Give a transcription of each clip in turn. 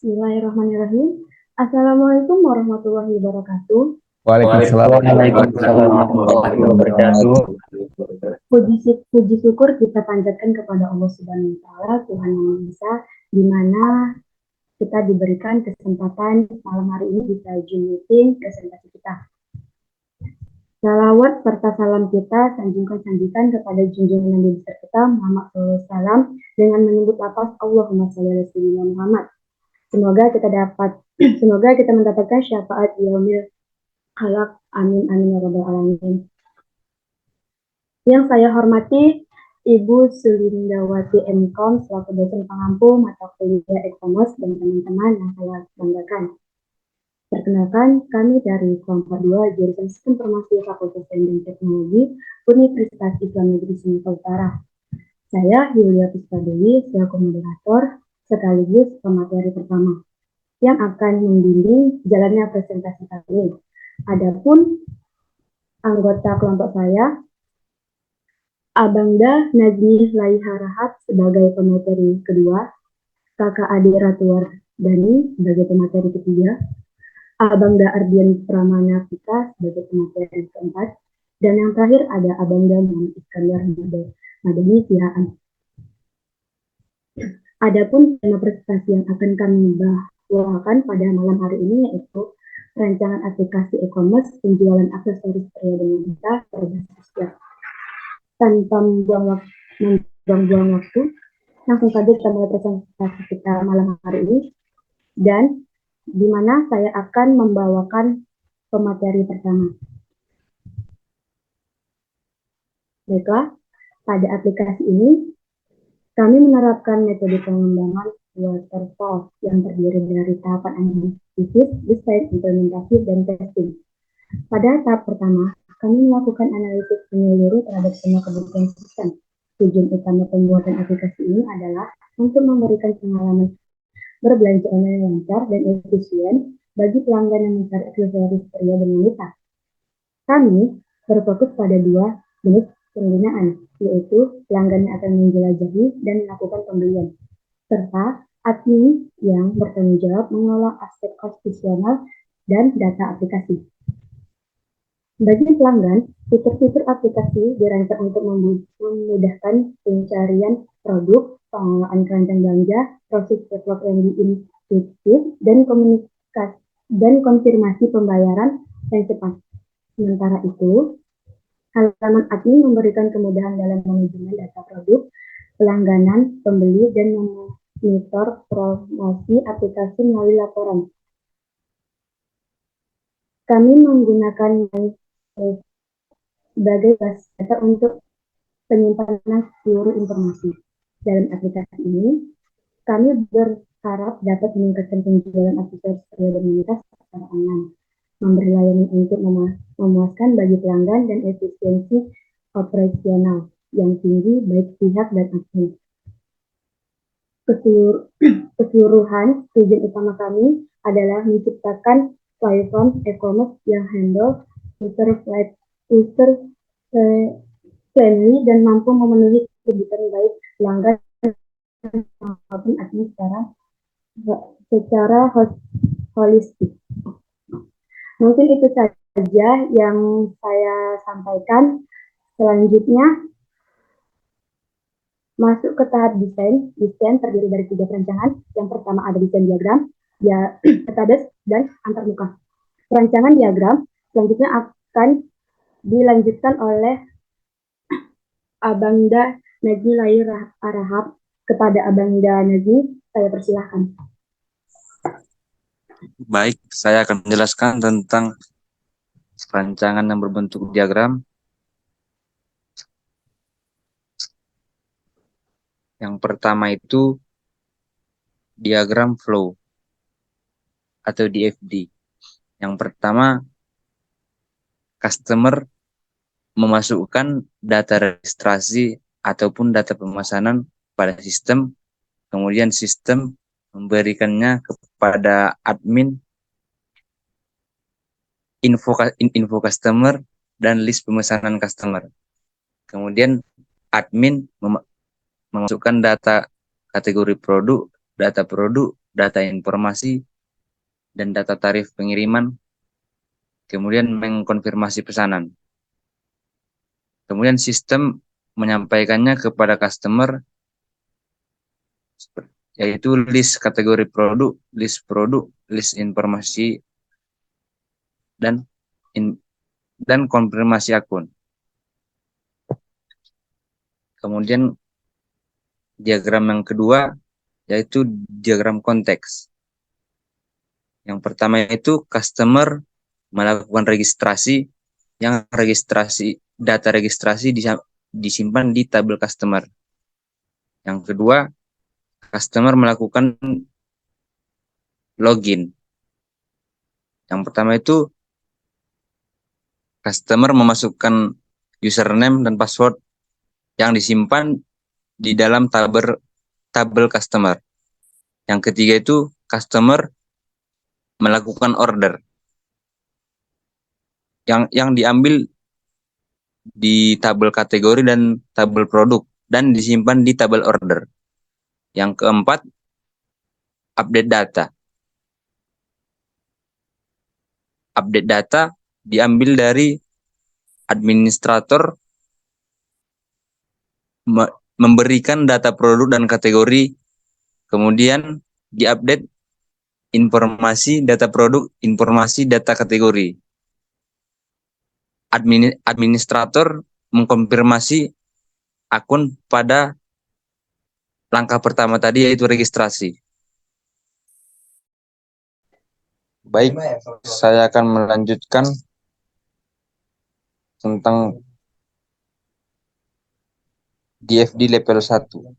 Bismillahirrahmanirrahim. Assalamualaikum warahmatullahi wabarakatuh. Waalaikumsalam Waalaikumsalam warahmatullahi wabarakatuh. Puji syukur kita panjatkan kepada Allah Subhanahu wa Ta'ala, Tuhan yang Maha Esa, di mana kita diberikan kesempatan malam hari ini bisa Zoom meeting presentasi kita. Salawat serta salam kita sanjungkan kepada junjungan Nabi besar kita Muhammad SAW dengan menyebut lafaz Allahumma shalli ala sayyidina Muhammad. Semoga kita mendapatkan syafaat yaumil halak. Amin amin ya rabbal alamin. Yang saya hormati Ibu Sulindawati MKOM selaku dosen pengampu mata kuliah e-commerce dan teman-teman yang saya banggakan. Perkenalkan, kami dari kelompok 2 jurusan Sistem Informasi Fakultas Sains dan Teknologi Universitas Islam Negeri Sumatera Utara. Saya Yulia Puspadewi selaku moderator sekaligus pemateri pertama yang akan membimbing jalannya presentasi kali ini. Adapun anggota kelompok saya, Abangda Najmi Laiharahat sebagai pemateri kedua, Kakak Ade Ratuar Dani sebagai pemateri ketiga, Abangda Ardian Pramana Pita sebagai pemateri keempat, dan yang terakhir ada Abangda Muhammad Iskandar Madani Sihaan. Adapun tema presentasi yang akan kami bawakan pada malam hari ini yaitu rancangan aplikasi e-commerce penjualan aksesoris pria dan wanita berbasis web. Tanpa membuang waktu, langsung saja kita mulai presentasi kita malam hari ini, dan di mana saya akan membawakan pemateri pertama. Baiklah, pada aplikasi ini kami menerapkan metode pengembangan waterfall yang terdiri dari tahapan analisis, desain, implementasi, dan testing. Pada tahap pertama, kami melakukan analisis menyeluruh terhadap semua kebutuhan sistem. Tujuan utama pembuatan aplikasi ini adalah untuk memberikan pengalaman berbelanja online yang lancar dan efisien bagi pelanggan yang mencari aksesoris pria dan wanita. Kami berfokus pada 2 jenis penggunaan, yaitu pelanggan yang akan menjelajahi dan melakukan pembelian, serta admin yang bertanggung jawab mengelola aspek konstitusional dan data aplikasi. Bagi pelanggan, fitur-fitur aplikasi dirancang untuk memudahkan pencarian produk, pengelolaan keranjang belanja, proses backlog yang diintuitif, dan konfirmasi pembayaran yang cepat. Sementara itu, halaman admin memberikan kemudahan dalam manajemen data produk, pelangganan, pembeli, dan memonitor promosi aplikasi melalui laporan. Kami menggunakan sebagai basis data untuk penyimpanan seluruh informasi. Dalam aplikasi ini, kami berharap dapat meningkatkan penjualan aksesoris pria dan wanita secara online, memberi layanan untuk memuaskan bagi pelanggan, dan efisiensi operasional yang tinggi baik pihak dan admin. Keseluruhan tujuan utama kami adalah menciptakan platform e-commerce yang handle user friendly dan mampu memenuhi kebutuhan baik pelanggan maupun admin secara holistik. Mungkin itu saja yang saya sampaikan. Selanjutnya, masuk ke tahap desain. Desain terdiri dari 3 perancangan. Yang pertama ada desain diagram, database, dan antarmuka. Perancangan diagram selanjutnya akan dilanjutkan oleh Abangda Najmi Laiharahat. Kepada Abangda Najmi, saya persilahkan. Baik, saya akan menjelaskan tentang rancangan yang berbentuk diagram. Yang pertama itu diagram flow atau DFD. Yang pertama, customer memasukkan data registrasi ataupun data pemesanan pada sistem, kemudian sistem memberikannya kepada admin info customer dan list pemesanan customer. Kemudian admin memasukkan data kategori produk, data produk, data informasi, dan data tarif pengiriman, kemudian mengkonfirmasi pesanan. Kemudian sistem menyampaikannya kepada customer, yaitu list kategori produk, list informasi, dan konfirmasi akun. Kemudian diagram yang kedua yaitu diagram konteks. Yang pertama itu customer melakukan registrasi, yang data registrasi disimpan di tabel customer. Yang kedua, customer melakukan login. Yang pertama itu customer memasukkan username dan password yang disimpan di dalam tabel customer. Yang ketiga itu customer melakukan order yang diambil di tabel kategori dan tabel produk dan disimpan di tabel order. Yang keempat, update data. Update data diambil dari administrator memberikan data produk dan kategori, kemudian diupdate informasi data produk, informasi data kategori. Administrator mengkonfirmasi akun pada langkah pertama tadi, yaitu registrasi. Baik, saya akan melanjutkan tentang DFD level 1.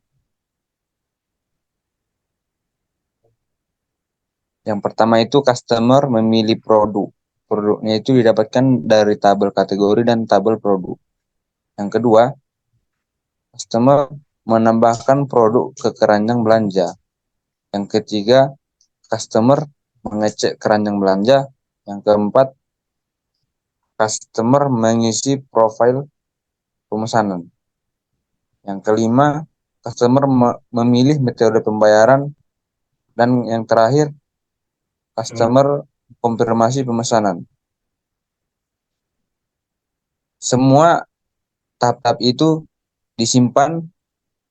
Yang pertama itu customer memilih produk. Produknya itu didapatkan dari tabel kategori dan tabel produk. Yang kedua, customer menambahkan produk ke keranjang belanja. Yang ketiga, customer mengecek keranjang belanja. Yang keempat, customer mengisi profil pemesanan. Yang kelima, customer memilih metode pembayaran. Dan yang terakhir, customer konfirmasi pemesanan. Semua tahap-tahap itu disimpan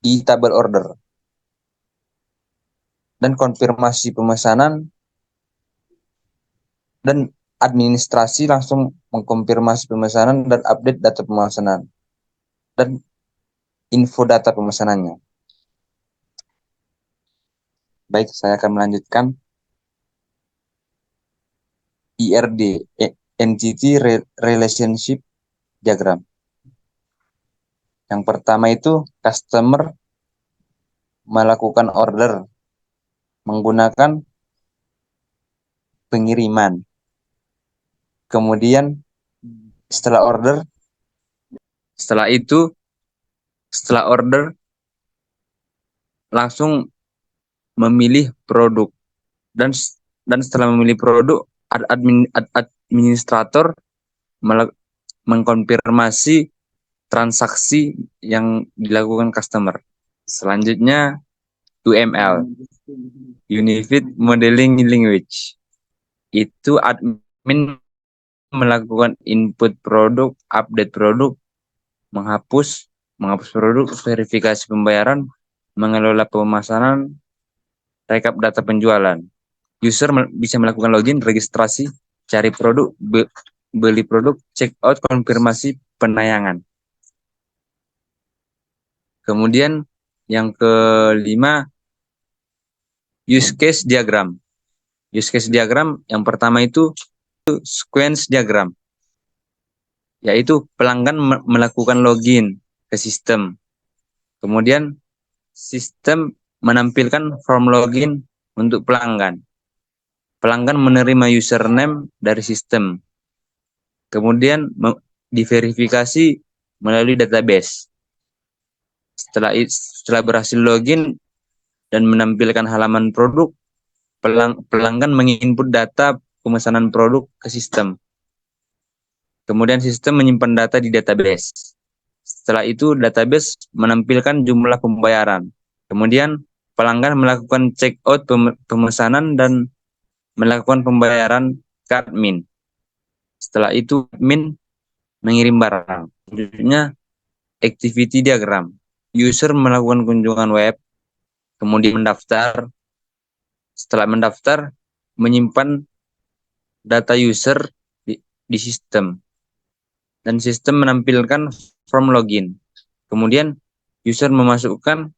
di tabel order. Dan konfirmasi pemesanan dan administrasi langsung mengkonfirmasi pemesanan dan update data pemesanan dan info data pemesanannya. Baik, saya akan melanjutkan IRD, Entity Relationship Diagram. Yang pertama itu customer melakukan order menggunakan pengiriman. Kemudian setelah order langsung memilih produk, dan setelah memilih produk, administrator mengkonfirmasi transaksi yang dilakukan customer. Selanjutnya UML, Unified Modeling Language. Itu admin melakukan input produk, update produk, menghapus produk, verifikasi pembayaran, mengelola pemesanan, rekap data penjualan. User bisa melakukan login, registrasi, cari produk, beli produk, check out, konfirmasi penayangan. Kemudian yang kelima, use case diagram. Use case diagram yang pertama itu sequence diagram, yaitu pelanggan melakukan login ke sistem. Kemudian sistem menampilkan form login untuk pelanggan. Pelanggan menerima username dari sistem. Kemudian diverifikasi melalui database. Setelah berhasil login dan menampilkan halaman produk, pelanggan menginput data pemesanan produk ke sistem. Kemudian sistem menyimpan data di database. Setelah itu database menampilkan jumlah pembayaran. Kemudian pelanggan melakukan check out pemesanan dan melakukan pembayaran ke admin. Setelah itu admin mengirim barang. Selanjutnya activity diagram. User melakukan kunjungan web, kemudian mendaftar. Setelah mendaftar, menyimpan data user di sistem. Dan sistem menampilkan form login. Kemudian user memasukkan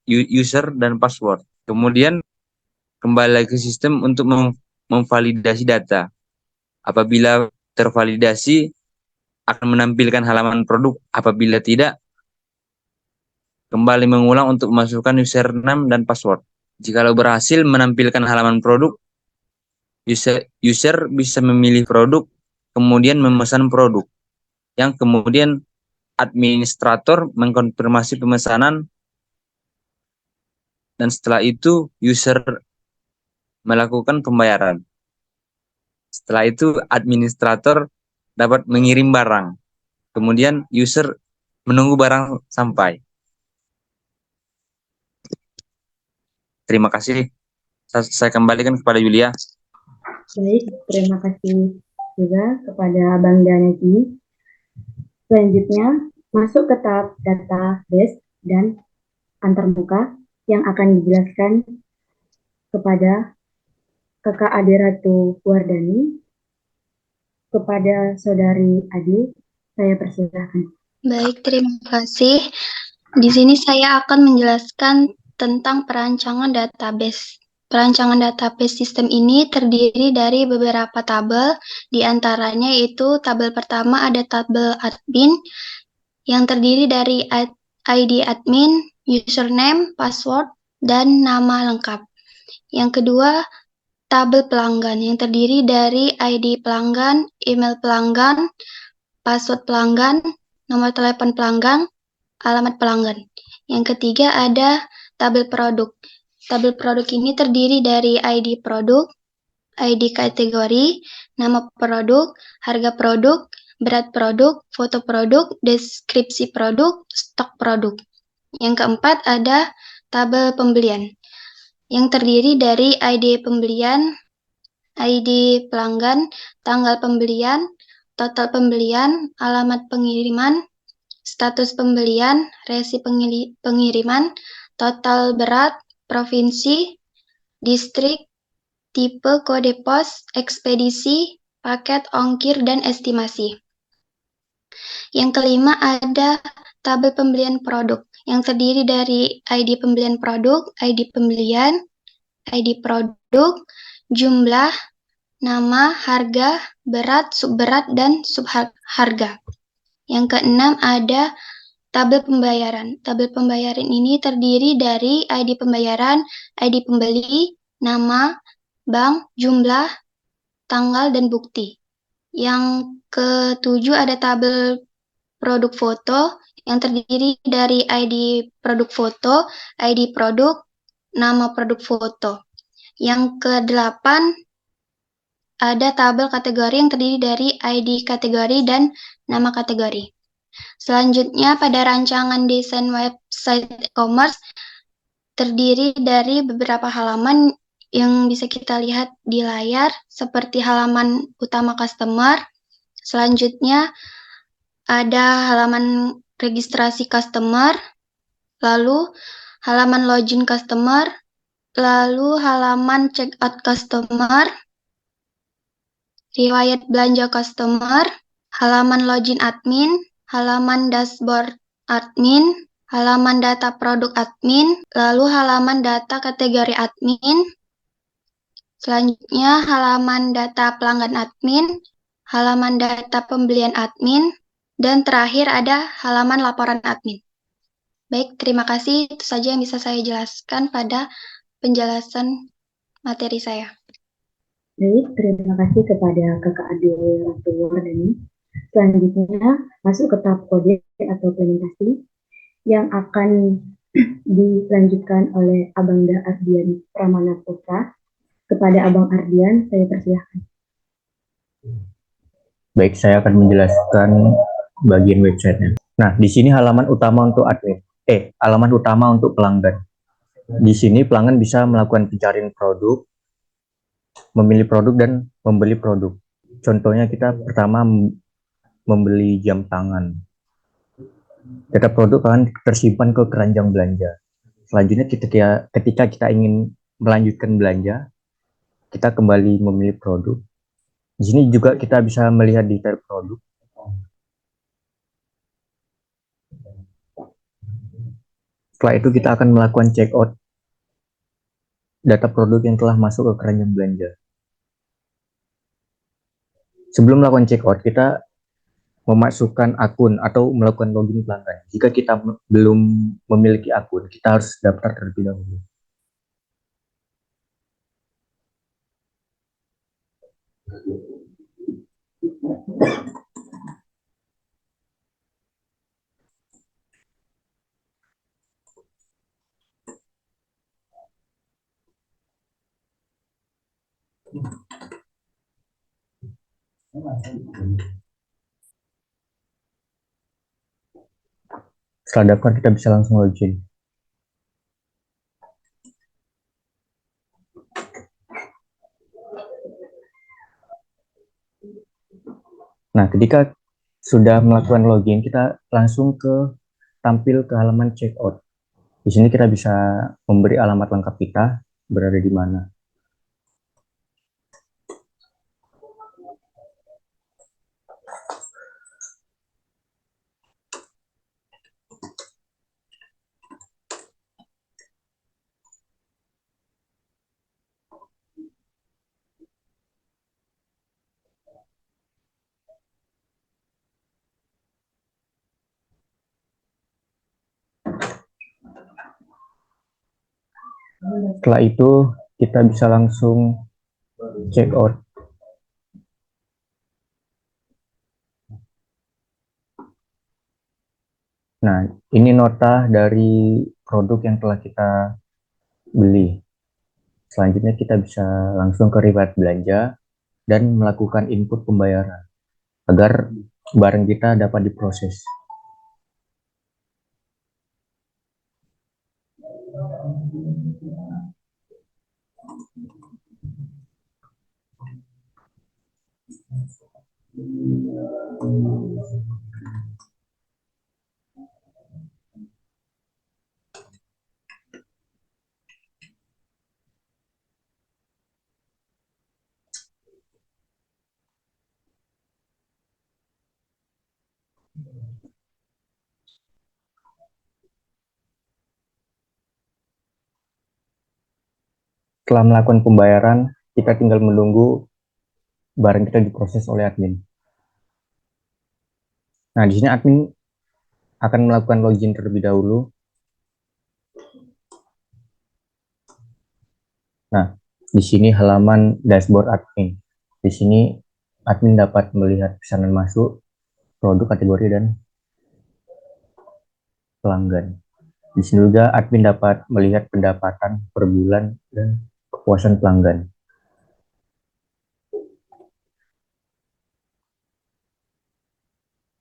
user dan password. Kemudian kembali ke sistem untuk memvalidasi data. Apabila tervalidasi akan menampilkan halaman produk. Apabila tidak, kembali mengulang untuk memasukkan username dan password. Jikalau berhasil menampilkan halaman produk, user bisa memilih produk, kemudian memesan produk, yang kemudian administrator mengkonfirmasi pemesanan, dan setelah itu user melakukan pembayaran. Setelah itu administrator dapat mengirim barang, kemudian user menunggu barang sampai. Terima kasih. Saya kembalikan kepada Yulia. Baik, terima kasih juga kepada Bang Danadi. Selanjutnya, masuk ke tahap database dan antarmuka yang akan dijelaskan kepada Kakak Ade Ratu Wardani. Kepada Saudari Ade, saya persilahkan. Baik, terima kasih. Di sini saya akan menjelaskan tentang perancangan database. Perancangan database sistem ini terdiri dari beberapa tabel, di antaranya yaitu tabel pertama ada tabel admin yang terdiri dari ID admin, username, password, dan nama lengkap. Yang kedua, tabel pelanggan yang terdiri dari ID pelanggan, email pelanggan, password pelanggan, nomor telepon pelanggan, alamat pelanggan. Yang ketiga ada tabel produk. Tabel produk ini terdiri dari ID produk, ID kategori, nama produk, harga produk, berat produk, foto produk, deskripsi produk, stok produk. Yang keempat ada tabel pembelian yang terdiri dari ID pembelian, ID pelanggan, tanggal pembelian, total pembelian, alamat pengiriman, status pembelian, resi pengiriman, total berat, provinsi, distrik, tipe, kode pos, ekspedisi, paket, ongkir, dan estimasi. Yang kelima ada tabel pembelian produk yang terdiri dari ID pembelian produk, ID pembelian, ID produk, jumlah, nama, harga, berat, subberat, dan subharga. Yang keenam ada tabel pembayaran. Tabel pembayaran ini terdiri dari ID pembayaran, ID pembeli, nama, bank, jumlah, tanggal, dan bukti. Yang ketujuh ada tabel produk foto yang terdiri dari ID produk foto, ID produk, nama produk foto. Yang kedelapan ada tabel kategori yang terdiri dari ID kategori dan nama kategori. Selanjutnya pada rancangan desain website e-commerce terdiri dari beberapa halaman yang bisa kita lihat di layar seperti halaman utama customer. Selanjutnya ada halaman registrasi customer, lalu halaman login customer, lalu halaman checkout customer, riwayat belanja customer, halaman login admin, halaman dashboard admin, halaman data produk admin, lalu halaman data kategori admin, selanjutnya halaman data pelanggan admin, halaman data pembelian admin, dan terakhir ada halaman laporan admin. Baik, terima kasih. Itu saja yang bisa saya jelaskan pada penjelasan materi saya. Baik, terima kasih kepada Kakak Ade Ratu Wardani. Selanjutnya masuk ke tahap kode atau implementasi yang akan dilanjutkan oleh Abangda Ardian Pramana Putra. Kepada Abang Ardian, saya persilahkan. Baik, saya akan menjelaskan bagian websitenya. Nah, di sini halaman utama untuk admin. Halaman utama untuk pelanggan. Di sini pelanggan bisa melakukan pencarian produk, memilih produk, dan membeli produk. Contohnya kita pertama membeli jam tangan. Data produk akan tersimpan ke keranjang belanja. Selanjutnya ketika kita ingin melanjutkan belanja, kita kembali memilih produk. Di sini juga kita bisa melihat detail produk. Setelah itu kita akan melakukan check out data produk yang telah masuk ke keranjang belanja. Sebelum melakukan check out, kita memasukkan akun atau melakukan login pelanggan. Jika kita belum memiliki akun, kita harus daftar terlebih dahulu. Setelah daftar, kita bisa langsung login. Nah, ketika sudah melakukan login, kita langsung tampil ke halaman checkout. Di sini kita bisa memberi alamat lengkap kita berada di mana. Setelah itu, kita bisa langsung check out. Nah, ini nota dari produk yang telah kita beli. Selanjutnya kita bisa langsung ke riwayat belanja dan melakukan input pembayaran agar barang kita dapat diproses. Setelah melakukan pembayaran, kita tinggal menunggu barang kita diproses oleh admin. Nah, di sini admin akan melakukan login terlebih dahulu. Nah, di sini halaman dashboard admin. Di sini admin dapat melihat pesanan masuk, produk, kategori, dan pelanggan. Di sini juga admin dapat melihat pendapatan per bulan dan kepuasan pelanggan.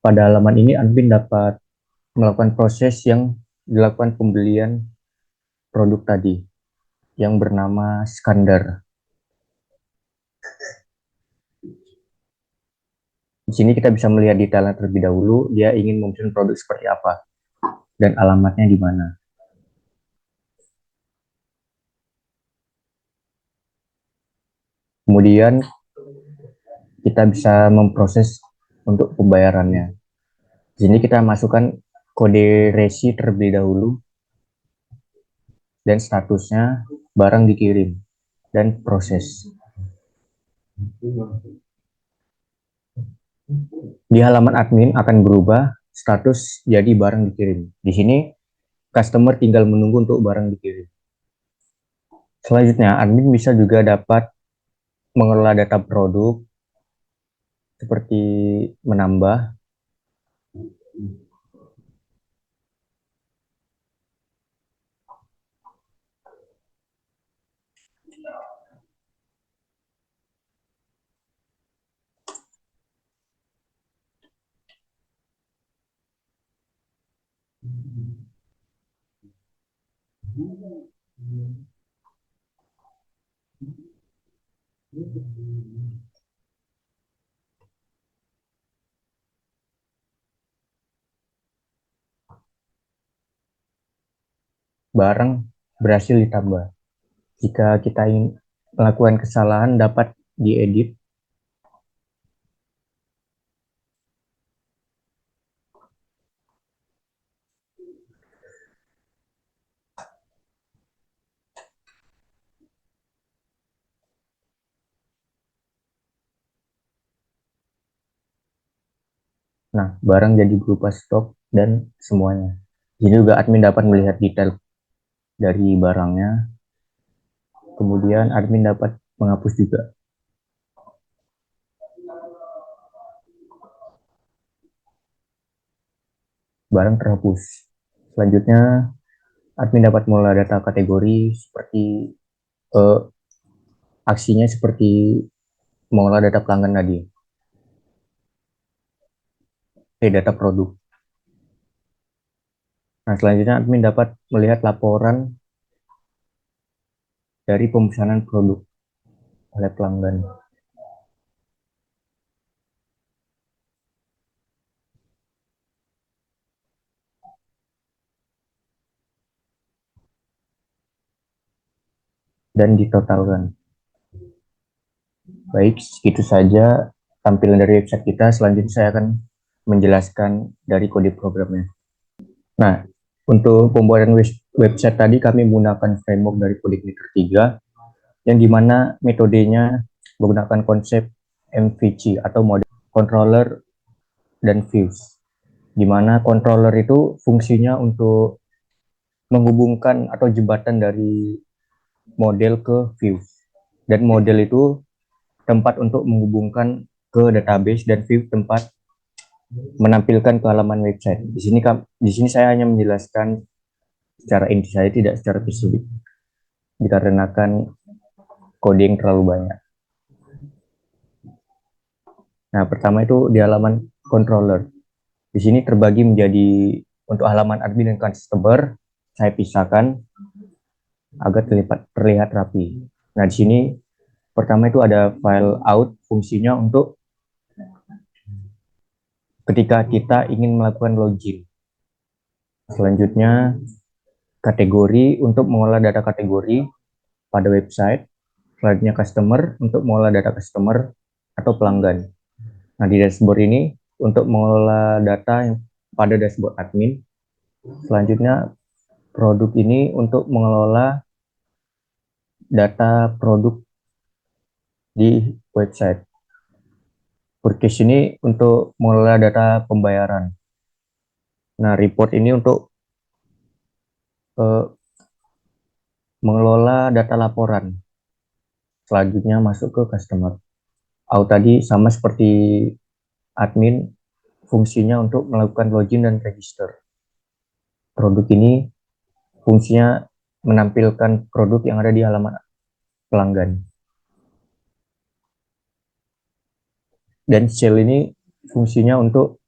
Pada halaman ini admin dapat melakukan proses yang dilakukan pembelian produk tadi yang bernama Skandar. Di sini kita bisa melihat detailnya terlebih dahulu, dia ingin memesan produk seperti apa dan alamatnya di mana. Kemudian kita bisa memproses untuk pembayarannya. Di sini kita masukkan kode resi terlebih dahulu dan statusnya barang dikirim dan proses. Di halaman admin akan berubah status jadi barang dikirim. Di sini customer tinggal menunggu untuk barang dikirim. Selanjutnya, admin bisa juga dapat mengelola data produk seperti menambah, Barang berhasil ditambah. Jika kita ingin melakukan kesalahan, dapat diedit. Nah, barang jadi berupa stok dan semuanya. Jadi juga admin dapat melihat detail dari barangnya. Kemudian admin dapat menghapus juga. Barang terhapus. Selanjutnya, admin dapat mengolah data kategori seperti aksinya seperti mengolah data pelanggan tadi. Data produk. Nah, selanjutnya admin dapat melihat laporan dari pemesanan produk oleh pelanggan. Dan ditotalkan. Baik, segitu saja tampilan dari website kita. Selanjutnya saya akan menjelaskan dari kode programnya. Nah, untuk pembuatan website tadi kami menggunakan framework dari CodeIgniter 3, yang dimana metodenya menggunakan konsep MVC atau model controller dan views. Dimana controller itu fungsinya untuk menghubungkan atau jembatan dari model ke views. Dan model itu tempat untuk menghubungkan ke database, dan view tempat menampilkan ke halaman website. Di sini saya hanya menjelaskan secara inti, saya tidak secara spesifik dikarenakan coding terlalu banyak. Nah, pertama itu di halaman controller. Di sini terbagi menjadi untuk halaman admin dan customer, saya pisahkan agar terlihat rapi. Nah, di sini pertama itu ada file out, fungsinya untuk ketika kita ingin melakukan login. Selanjutnya kategori untuk mengolah data kategori pada website. Selanjutnya customer untuk mengolah data customer atau pelanggan. Nah, di dashboard ini untuk mengolah data yang pada dashboard admin. Selanjutnya produk ini untuk mengelola data produk di website. Purchase ini untuk mengelola data pembayaran. Nah, report ini untuk mengelola data laporan. Selanjutnya masuk ke customer. Tadi sama seperti admin, fungsinya untuk melakukan login dan register. Produk ini fungsinya menampilkan produk yang ada di halaman pelanggan. Dan sale ini fungsinya untuk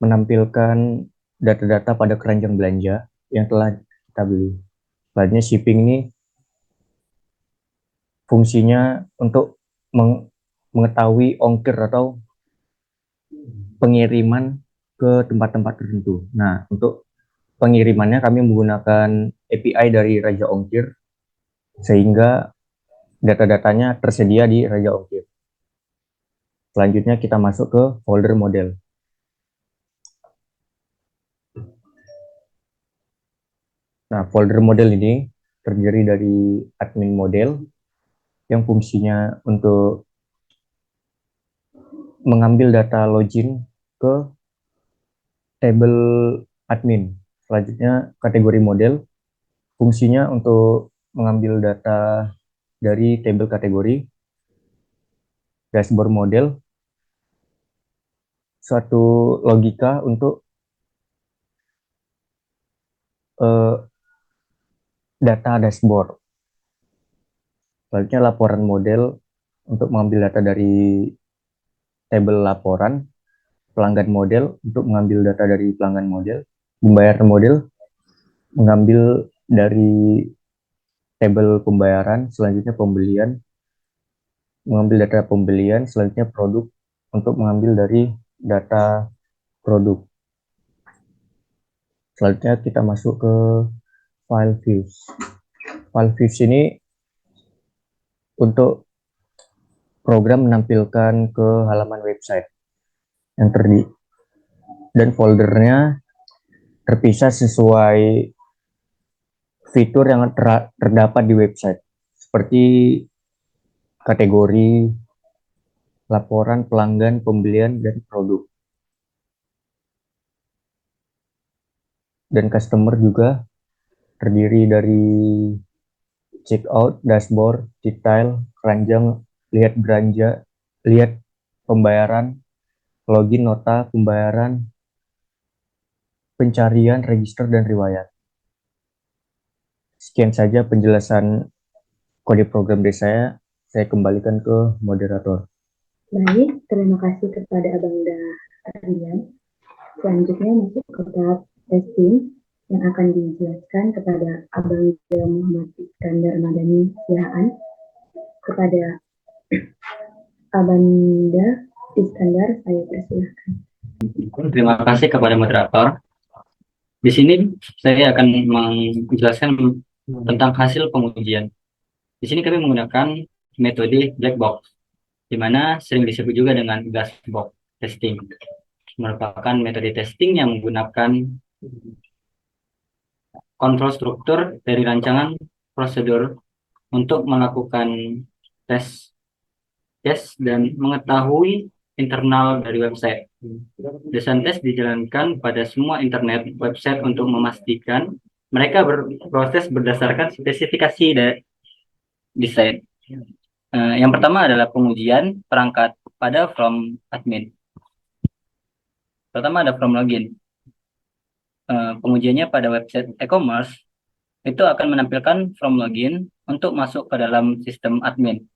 menampilkan data-data pada keranjang belanja yang telah kita beli. Selanjutnya shipping ini fungsinya untuk mengetahui ongkir atau pengiriman ke tempat-tempat tertentu. Nah, untuk pengirimannya kami menggunakan API dari Raja Ongkir, sehingga data-datanya tersedia di Raja Ongkir. Selanjutnya kita masuk ke folder model. Nah, folder model ini terdiri dari admin model yang fungsinya untuk mengambil data login ke table admin. Selanjutnya kategori model fungsinya untuk mengambil data dari table kategori. Dashboard model suatu logika untuk data dashboard. Selanjutnya laporan model untuk mengambil data dari tabel laporan. Pelanggan model untuk mengambil data dari pelanggan model. Pembayaran model mengambil dari tabel pembayaran, selanjutnya pembelian, mengambil data pembelian, selanjutnya produk untuk mengambil dari data produk. Selanjutnya kita masuk ke file views. File views ini untuk program menampilkan ke halaman website yang terdiri dan foldernya terpisah sesuai fitur yang terdapat di website seperti kategori, laporan pelanggan, pembelian, dan produk. Dan customer juga terdiri dari checkout, dashboard, detail, keranjang, lihat belanja, lihat pembayaran, login, nota, pembayaran, pencarian, register, dan riwayat. Sekian saja penjelasan kode program dari saya kembalikan ke moderator. Baik, terima kasih kepada Abangda Ardian. Selanjutnya masuk ke tahap testing yang akan dijelaskan kepada Abangda Muhammad Iskandar Madani Sihaan. Kepada Abangda Iskandar, saya persilahkan. Terima kasih kepada moderator. Di sini saya akan menjelaskan tentang hasil pengujian. Di sini kami menggunakan metode black box, di mana sering disebut juga dengan glass box testing. Merupakan metode testing yang menggunakan kontrol struktur dari rancangan prosedur untuk melakukan tes dan mengetahui internal dari website. Desain tes dijalankan pada semua internet website untuk memastikan mereka berproses berdasarkan spesifikasi desain. Yang pertama adalah pengujian perangkat pada from admin. Pertama ada from login. Pengujiannya pada website e-commerce itu akan menampilkan from login untuk masuk ke dalam sistem admin.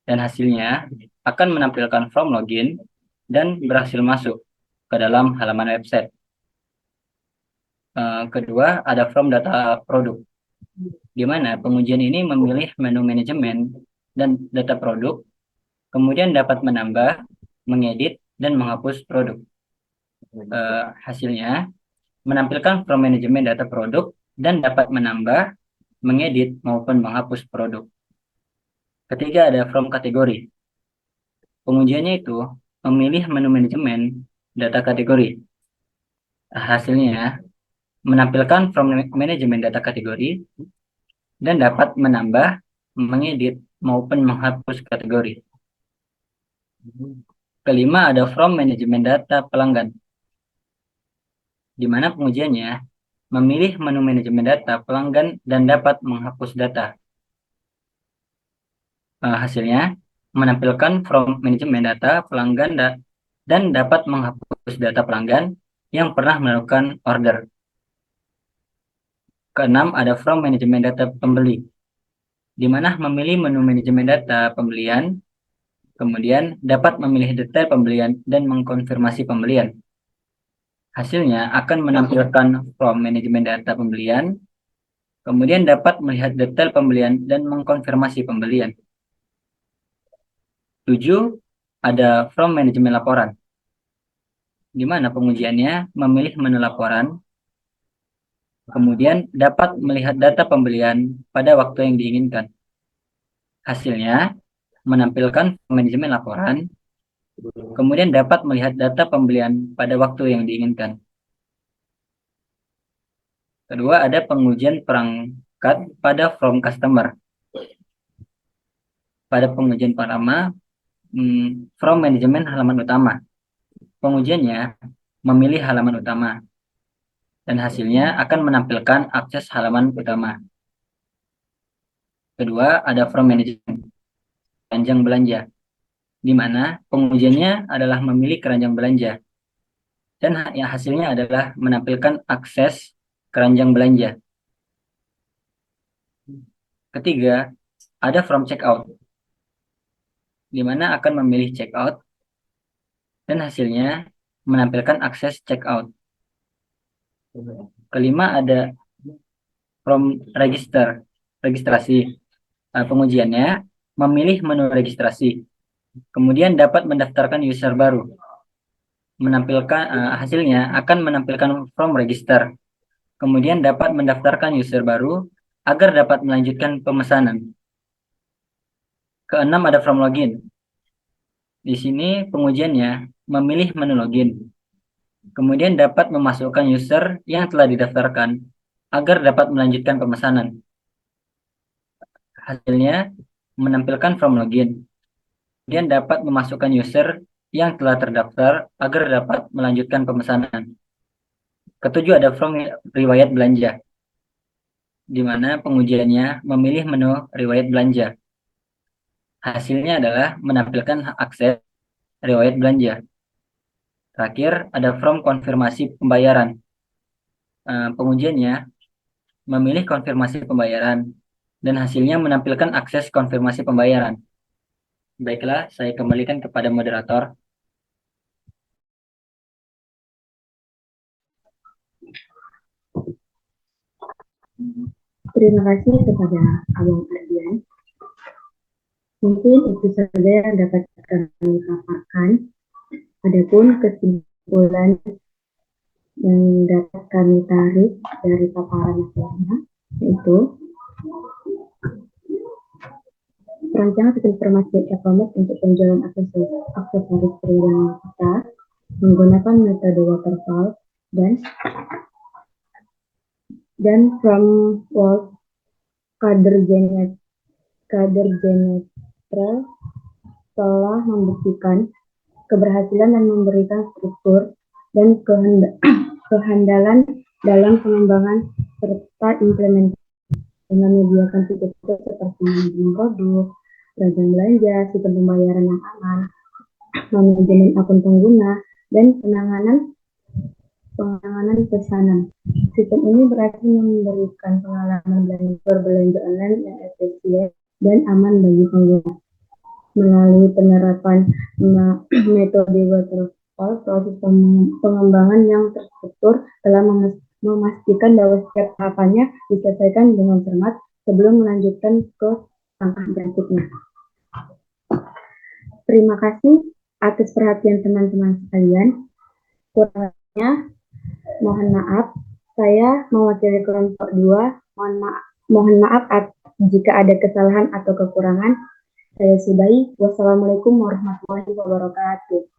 Dan hasilnya akan menampilkan from login dan berhasil masuk ke dalam halaman website. Kedua, ada from data produk, di mana pengujian ini memilih menu manajemen dan data produk, kemudian dapat menambah, mengedit, dan menghapus produk. Hasilnya, menampilkan from manajemen data produk dan dapat menambah, mengedit, maupun menghapus produk. Ketiga, ada from kategori. Pengujiannya itu memilih menu manajemen data kategori. Hasilnya, menampilkan from manajemen data kategori dan dapat menambah, mengedit, maupun menghapus kategori. Kelima, ada from manajemen data pelanggan, di mana pengujiannya memilih menu manajemen data pelanggan dan dapat menghapus data. Hasilnya, menampilkan from manajemen data pelanggan dan dapat menghapus data pelanggan yang pernah melakukan order. Keenam, ada from manajemen data pembeli, di mana memilih menu manajemen data pembelian, kemudian dapat memilih detail pembelian dan mengkonfirmasi pembelian. Hasilnya akan menampilkan from manajemen data pembelian, kemudian dapat melihat detail pembelian dan mengkonfirmasi pembelian. 7, ada from manajemen laporan, di mana pengujiannya memilih menu laporan, kemudian dapat melihat data pembelian pada waktu yang diinginkan. Hasilnya, menampilkan manajemen laporan, kemudian dapat melihat data pembelian pada waktu yang diinginkan. Kedua, ada pengujian perangkat pada from customer. Pada pengujian pertama, from manajemen halaman utama. Pengujiannya memilih halaman utama, dan hasilnya akan menampilkan akses halaman utama. Kedua, ada from manajemen keranjang belanja, di mana pengujiannya adalah memilih keranjang belanja, dan hasilnya adalah menampilkan akses keranjang belanja. Ketiga, ada from checkout, di mana akan memilih checkout, dan hasilnya menampilkan akses checkout. Kelima, ada from register, registrasi. Pengujiannya, memilih menu registrasi. Kemudian dapat mendaftarkan user baru. Hasilnya akan menampilkan form register. Kemudian dapat mendaftarkan user baru agar dapat melanjutkan pemesanan. Keenam ada form login. Di sini pengujiannya memilih menu login. Kemudian dapat memasukkan user yang telah didaftarkan agar dapat melanjutkan pemesanan. Hasilnya menampilkan form login. Kemudian dapat memasukkan user yang telah terdaftar agar dapat melanjutkan pemesanan. Ketujuh ada form riwayat belanja, di mana pengujiannya memilih menu riwayat belanja. Hasilnya adalah menampilkan akses riwayat belanja. Terakhir ada form konfirmasi pembayaran. Pengujiannya memilih konfirmasi pembayaran dan hasilnya menampilkan akses konfirmasi pembayaran. Baiklah, saya kembalikan kepada moderator. Terima kasih kepada Abang Ardian. Mungkin itu saja yang dapat kami paparkan. Adapun kesimpulan yang dapat kami tarik dari paparan materinya, yaitu perancangan sistem informasi e-commerce untuk penjualan aksesoris perlindungan kita menggunakan metode waterfall dan from work kader Genetra telah membuktikan keberhasilan dan memberikan struktur dan kehandalan dalam pengembangan serta implementasi dengan menyediakan fitur-fitur seperti manajemen produk, rencana belanja, sistem pembayaran yang aman, manajemen akun pengguna, dan penanganan pesanan. Sistem ini berhasil memberikan pengalaman berbelanja online yang efisien dan aman bagi pengguna. Melalui penerapan metode waterfall, proses pengembangan yang terstruktur telah memastikan bahwa setiap tahapannya diselesaikan dengan cermat sebelum melanjutkan ke langkah berikutnya. Terima kasih atas perhatian teman-teman sekalian. Kurangnya mohon maaf. Saya mewakili kelompok 2. Mohon maaf jika ada kesalahan atau kekurangan. Saya sudahi. Wassalamualaikum warahmatullahi wabarakatuh.